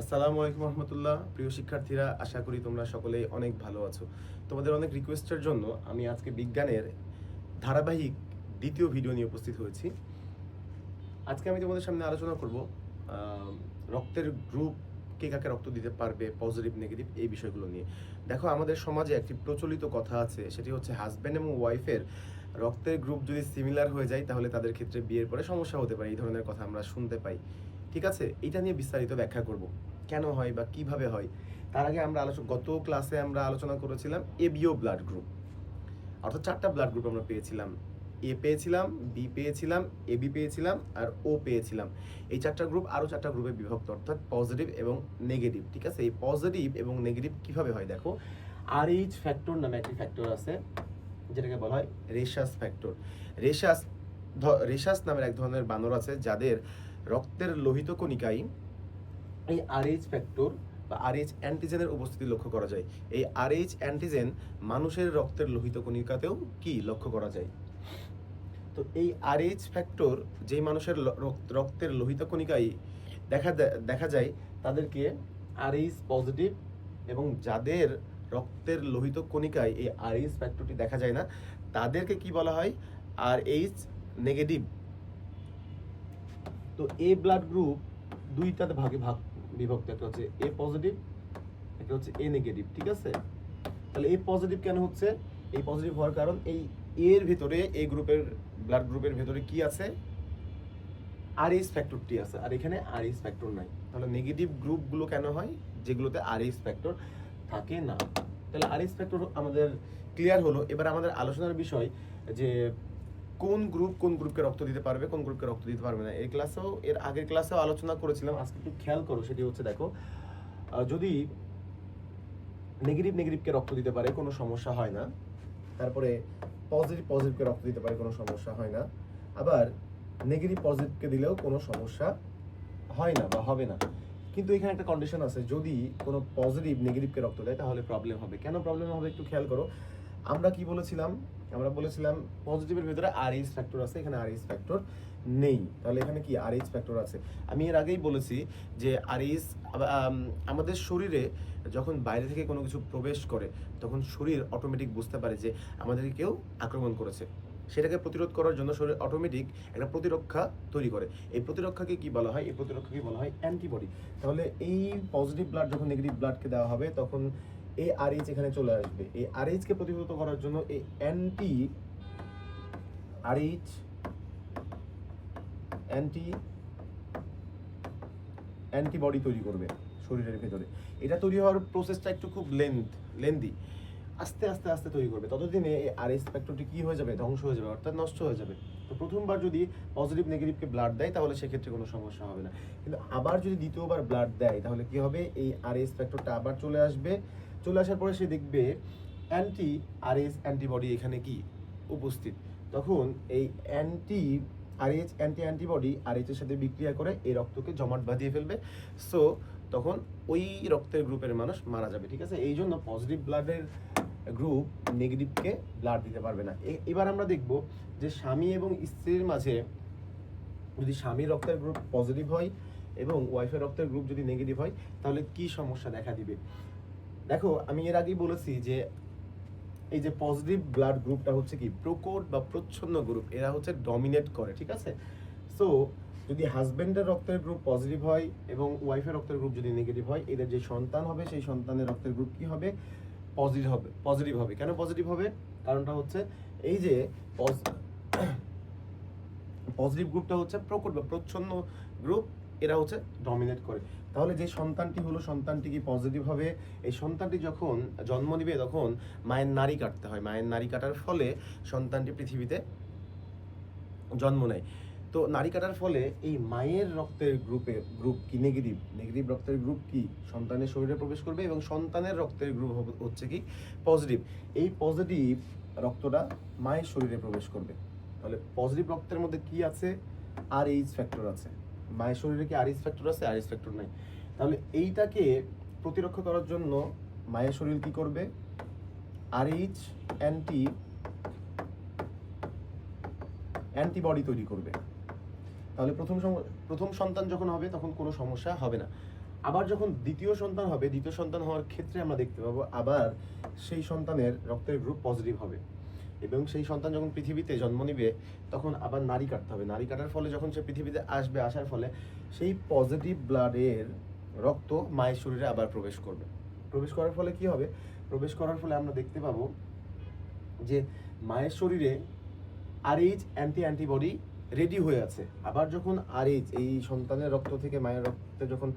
আসসালামু আলাইকুম রহমতুল্লাহ। প্রিয় শিক্ষার্থীরা, আশা করি তোমরা সকলেই অনেক ভালো আছো। তোমাদের অনেক রিকোয়েস্টের জন্য আমি আজকে বিজ্ঞানের ধারাবাহিক দ্বিতীয় ভিডিও নিয়ে উপস্থিত হয়েছি। আজকে আমি তোমাদের সামনে আলোচনা করব রক্তের গ্রুপ, কে কাকে রক্ত দিতে পারবে, পজিটিভ নেগেটিভ, এই বিষয়গুলো নিয়ে। দেখো, আমাদের সমাজে একটি প্রচলিত কথা আছে, সেটি হচ্ছে হাজব্যান্ড এবং ওয়াইফের রক্তের গ্রুপ যদি সিমিলার হয়ে যায় তাহলে তাদের ক্ষেত্রে বিয়ের পরে সমস্যা হতে পারে। এই ধরনের কথা আমরা শুনতে পাই। ঠিক আছে, এটা নিয়ে বিস্তারিত ব্যাখ্যা করব, কেন হয় বা কিভাবে হয়। তার আগে আমরা গত ক্লাসে আমরা আলোচনা করেছিলাম এবিও ব্লাড গ্রুপ, অর্থাৎ চারটা ব্লাড গ্রুপ আমরা পেয়েছিলাম। এ পেয়েছিলাম, বি পেয়েছিলাম, এবি পেয়েছিলাম, আর ও পেয়েছিলাম। এই চারটা গ্রুপ আরও চারটা গ্রুপে বিভক্ত, অর্থাৎ পজিটিভ এবং নেগেটিভ। ঠিক আছে, এই পজিটিভ এবং নেগেটিভ কিভাবে হয় দেখো। RH ফ্যাক্টর নামে একটি ফ্যাক্টর আছে, যেটাকে বলা হয় রেশাস ফ্যাক্টর। রেশাস রেশাস নামের এক ধরনের বানর আছে যাদের রক্তের লোহিত কণিকায় এই RH ফ্যাক্টর বা RH অ্যান্টিজেনের উপস্থিতি লক্ষ্য করা যায়। এই RH অ্যান্টিজেন মানুষের রক্তের লোহিত কণিকাতেও কি লক্ষ্য করা যায়। তো এই RH ফ্যাক্টর যেই মানুষের রক্তের লোহিত কণিকায় দেখা যায় তাদেরকে RH পজিটিভ, এবং যাদের রক্তের লোহিত কণিকায় এই RH ফ্যাক্টরটি দেখা যায় না তাদেরকে কি বলা হয়, RH নেগেটিভ। তো এ ব্লাড গ্রুপ দুইটাতে বিভক্ত, একটা হচ্ছে এ পজিটিভ, একটা হচ্ছে এ নেগেটিভ। ঠিক আছে, তাহলে এ পজিটিভ কেন হচ্ছে? এই পজিটিভ হওয়ার কারণ এই এর ভিতরে, এ গ্রুপের ব্লাড গ্রুপের ভিতরে কি আছে, RH ফ্যাক্টরটি আছে, আর এখানে RH ফ্যাক্টর নাই। তাহলে নেগেটিভ গ্রুপগুলো কেন হয়? যেগুলোতে RH ফ্যাক্টর থাকে না। তাহলে RH ফ্যাক্টর আমাদের ক্লিয়ার হলো। এবার আমাদের আলোচনার বিষয় যে কোন গ্রুপকে রক্ত দিতে পারবে, কোন গ্রুপকে রক্ত দিতে পারবে না। এর আগের ক্লাসেও আলোচনা করেছিলাম, আজকে একটু খেয়াল করো। সেটি হচ্ছে দেখো, যদি নেগেটিভকে রক্ত দিতে পারে কোনো সমস্যা হয় না, তারপরে পজিটিভকে রক্ত দিতে পারে কোনো সমস্যা হয় না, আবার নেগেটিভ পজিটিভকে দিলেও কোনো সমস্যা হয় না বা হবে না। কিন্তু এখানে একটা কন্ডিশন আছে, যদি কোনো পজিটিভ নেগেটিভকে রক্ত দেয় তাহলে প্রবলেম হবে। কেন প্রবলেম হবে একটু খেয়াল করো। আমরা কি বলেছিলাম? আমরা বলেছিলাম পজিটিভের ভিতরে RH ফ্যাক্টর আছে, এখানে RH ফ্যাক্টর নেই। তাহলে এখানে কি RH ফ্যাক্টর আছে। আমি এর আগেই বলেছি যে RH আমাদের শরীরে যখন বাইরে থেকে কোনো কিছু প্রবেশ করে তখন শরীর অটোমেটিক বুঝতে পারে যে আমাদেরকে কেউ আক্রমণ করেছে। সেটাকে প্রতিরোধ করার জন্য শরীর অটোমেটিক একটা প্রতিরক্ষা তৈরি করে। এই প্রতিরক্ষাকে কি বলা হয়? এই প্রতিরক্ষাকে বলা হয় অ্যান্টিবডি। তাহলে এই পজিটিভ ব্লাড যখন নেগেটিভ ব্লাডকে দেওয়া হবে তখন এই RH এখানে চলে আসবে। এই RH কে প্রতিহত করার জন্য এই RH অ্যান্টিবডি তৈরি করবে শরীরের ভেতরে। এটা তৈরি হওয়ার প্রসেসটা একটু খুব লেন্দি, আস্তে আস্তে আস্তে তৈরি করবে। ততদিনে এই RH ফ্যাক্টরটি কি হয়ে যাবে? ধ্বংস হয়ে যাবে, অর্থাৎ নষ্ট হয়ে যাবে। তো প্রথমবার যদি পজিটিভ নেগেটিভকে ব্লাড দেয় তাহলে সেক্ষেত্রে কোনো সমস্যা হবে না। কিন্তু আবার যদি দ্বিতীয়বার ব্লাড দেয় তাহলে কি হবে? এই RH ফ্যাক্টরটা আবার চলে আসবে। চলে আসার পরে সে দেখবে RH অ্যান্টিবডি এখানে কি উপস্থিত। তখন এই RH অ্যান্টিবডি RH এর সাথে বিক্রিয়া করে এই রক্তকে জমাট বাঁধিয়ে ফেলবে। সো তখন ওই রক্তের গ্রুপের মানুষ মারা যাবে। ঠিক আছে, এই জন্য পজিটিভ ব্লাডের গ্রুপ নেগেটিভকে ব্লাড দিতে পারবে না। এবার আমরা দেখব যে স্বামী এবং স্ত্রীর মাঝে যদি স্বামীর রক্তের গ্রুপ পজিটিভ হয় এবং ওয়াইফের রক্তের গ্রুপ যদি নেগেটিভ হয় তাহলে কি সমস্যা দেখা দিবে। দেখো, আমি এর আগেই বলেছি যে এই যে পজিটিভ ব্লাড গ্রুপটা হচ্ছে কি প্রকট বা প্রচ্ছন্ন গ্রুপ, এরা হচ্ছে ডমিনেট করে। ঠিক আছে, সো যদি হাজবেন্ডের রক্তের গ্রুপ পজিটিভ হয় এবং ওয়াইফের রক্তের গ্রুপ যদি নেগেটিভ হয়, এদের যে সন্তান হবে সেই সন্তানের রক্তের গ্রুপ কি হবে? পজিটিভ হবে। কেন পজিটিভ হবে? কারণটা হচ্ছে এই যে পজিটিভ গ্রুপটা হচ্ছে প্রকট বা প্রচ্ছন্ন গ্রুপ, এরা হচ্ছে ডমিনেট করে। তাহলে যে সন্তানটি হলো, সন্তানটি কি পজিটিভ হবে। এই সন্তানটি যখন জন্ম নিবে তখন মায়ের নাড়ি কাটতে হয়। মায়ের নাড়ি কাটার ফলে সন্তানটি পৃথিবীতে জন্ম নেয়। তো নাড়ি কাটার ফলে এই মায়ের রক্তের গ্রুপ কি নেগেটিভ রক্তের গ্রুপ কি সন্তানের শরীরে প্রবেশ করবে, এবং সন্তানের রক্তের গ্রুপ হচ্ছে কি পজিটিভ। এই পজিটিভ রক্তটা মায়ের শরীরে প্রবেশ করবে। তাহলে পজিটিভ রক্তের মধ্যে কি আছে? RH ফ্যাক্টর আছে। মায়ের শরীরে কি RH ফ্যাক্টর আছে? RH ফ্যাক্টর নাই। তাহলে এইটাকে প্রতিরক্ষা করার জন্য মায়ের শরীর কি করবে? RH অ্যান্টিবডি তৈরি করবে। তাহলে প্রথম সন্তান যখন হবে তখন কোনো সমস্যা হবে না। আবার যখন দ্বিতীয় সন্তান হবে, দ্বিতীয় সন্তান হওয়ার ক্ষেত্রে আমরা দেখতে পাবো আবার সেই সন্তানের রক্তের গ্রুপ পজিটিভ হবে, এবং সেই সন্তান যখন পৃথিবীতে জন্ম নিবে তখন আবার নাড়ি কাটতে হবে। নাড়ি কাটার ফলে যখন সে পৃথিবীতে আসবে, আসার ফলে সেই পজিটিভ ব্লাডের রক্ত মায়ের শরীরে আবার প্রবেশ করবে। প্রবেশ করার ফলে কি হবে? প্রবেশ করার ফলে আমরা দেখতে পাবো যে মায়ের শরীরে আরএইচ অ্যান্টিবডি রেডি হয়ে আছে। আবার যখন আরএইচ, এই সন্তানের রক্ত থেকে মায়ের রক্তে যখন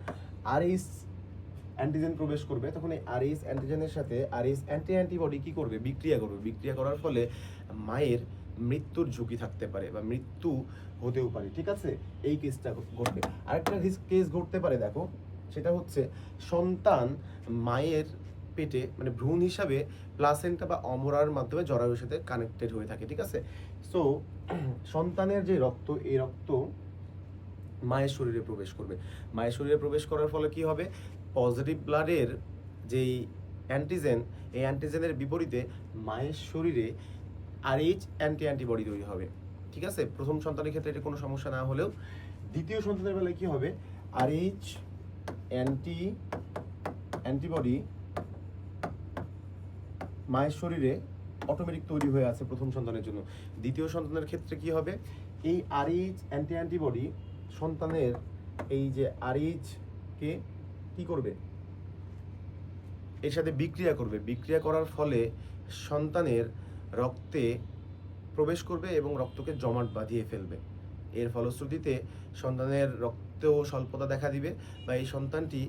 আরএইচ অ্যান্টিজেন প্রবেশ করবে, তখন এই আরএইচ অ্যান্টিজেনের সাথে আরএইচ অ্যান্টিবডি কি করবে? বিক্রিয়া করবে। বিক্রিয়া করার ফলে মায়ের মৃত্যুর ঝুঁকি থাকতে পারে বা মৃত্যু হতেও পারে। ঠিক আছে, এই কেসটা ঘটবে। আরেকটা কেস ঘটতে পারে, দেখো, সেটা হচ্ছে সন্তান মায়ের পেটে মানে ভ্রূণ হিসাবে প্লাসেন্টা বা অমরার মাধ্যমে জরায়ুর সাথে কানেক্টেড হয়ে থাকে। ঠিক আছে, সো সন্তানের যে রক্ত, এই রক্ত মায়ের শরীরে প্রবেশ করবে। মায়ের শরীরে প্রবেশ করার ফলে কি হবে? পজিটিভ ব্লাডের যেই অ্যান্টিজেন, এই অ্যান্টিজেনের বিপরীতে মায়ের শরীরে আরএইচ অ্যান্টিবডি তৈরি হবে। ঠিক আছে, প্রথম সন্তানের ক্ষেত্রে এটা কোনো সমস্যা না হলেও দ্বিতীয় সন্তানের বেলায় কি হবে? আরএইচ অ্যান্টিবডি মায়ের শরীরে অটোমেটিক তৈরি হয়ে আছে প্রথম সন্তানের জন্য। দ্বিতীয় সন্তানের ক্ষেত্রে কি হবে? এই আরএইচ অ্যান্টিবডি সন্তানের এই যে আরএইচ কে কি করবে? এর সাথে বিক্রিয়া করবে। বিক্রিয়া করার ফলে সন্তানের রক্তে প্রবেশ করবে এবং রক্তকে জমাট বাঁধিয়ে ফেলবে। এর ফলশ্রুতিতে সন্তানের রক্তেও স্বল্পতা দেখা দিবে বা এই সন্তানটি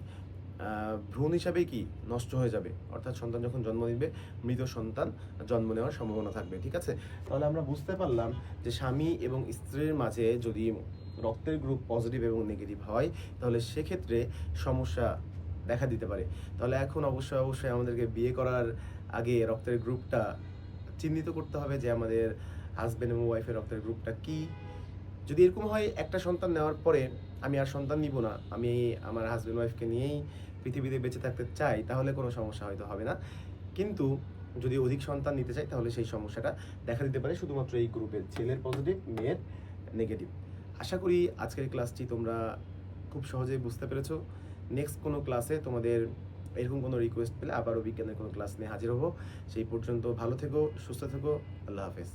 ভ্রূণ হিসাবে কি নষ্ট হয়ে যাবে, অর্থাৎ সন্তান যখন জন্ম নিবে মৃত সন্তান জন্ম নেওয়ার সম্ভাবনা থাকবে। ঠিক আছে, তাহলে আমরা বুঝতে পারলাম যে স্বামী এবং স্ত্রীর মাঝে যদি রক্তের গ্রুপ পজিটিভ এবং নেগেটিভ হয় তাহলে সেক্ষেত্রে সমস্যা দেখা দিতে পারে। তাহলে এখন অবশ্যই আমাদেরকে বিয়ে করার আগে রক্তের গ্রুপটা চিহ্নিত করতে হবে যে আমাদের হাজব্যান্ড এবং ওয়াইফের রক্তের গ্রুপটা কি। যদি এরকম হয় একটা সন্তান নেওয়ার পরে আমি আর সন্তান নিব না, আমি আমার হাজব্যান্ড ওয়াইফকে নিয়েই পৃথিবীতে বেঁচে থাকতে চাই, তাহলে কোনো সমস্যা হয়তো হবে না। কিন্তু যদি অধিক সন্তান নিতে চাই তাহলে সেই সমস্যাটা দেখা দিতে পারে শুধুমাত্র এই গ্রুপের, ছেলের পজিটিভ মেয়ের নেগেটিভ। আশা করি আজকের ক্লাসটি তোমরা খুব সহজেই বুঝতে পেরেছো। নেক্সট কোনো ক্লাসে তোমাদের এরকম কোনো রিকোয়েস্ট পেলে আবারও বিজ্ঞানের কোনো ক্লাস নিয়ে হাজির হব। সেই পর্যন্ত ভালো থেকো, সুস্থ থেকো, আল্লাহ হাফেজ।